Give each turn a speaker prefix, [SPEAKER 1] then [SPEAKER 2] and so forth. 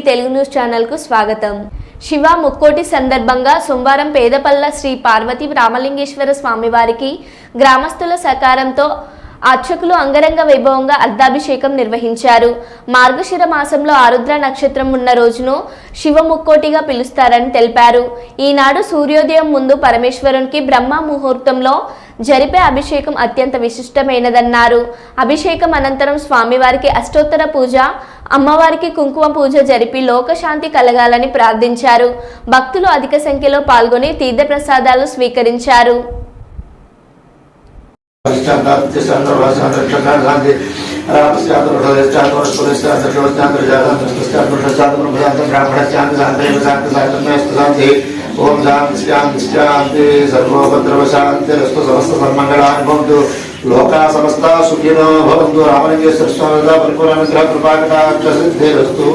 [SPEAKER 1] Telugu news channel కు స్వాగతం. శివ ముక్కోటి సందర్భంగా సోమవారం పేదపల్ల శ్రీ పార్వతీ రామలింగేశ్వర స్వామివారికి గ్రామస్తుల సహకారంతో అర్చకులు అంగరంగ వైభవంగా అర్ధాభిషేకం నిర్వహించారు. మార్గశిర మాసంలో ఆరుద్ర నక్షత్రం ఉన్న రోజును శివ ముక్కోటిగా పిలుస్తారని తెలిపారు. ఈనాడు సూర్యోదయం ముందు పరమేశ్వరునికి బ్రహ్మ ముహూర్తంలో జరిపే అభిషేకం అత్యంత విశిష్టమైనదన్నారు. అభిషేకం అనంతరం స్వామివారికి అష్టోత్తర పూజ, అమ్మవారికి కుంకుమ పూజ జరిపి లోకశాంతి కలగాలని ప్రార్థించారు. భక్తులు అధిక సంఖ్యలో పాల్గొని తీర్థప్రసాదాలు స్వీకరించారు.
[SPEAKER 2] ओम शांति सर्वोपद्रवशांतिरस्तु समस्त सन्मंगलानि भवन्तु लोका समस्ता सुखिनो भवन्तु रामलिंगेश्वर स्वामी परिपूर्णानुग्रह कृपाकटाक्ष सिद्धिरस्तु।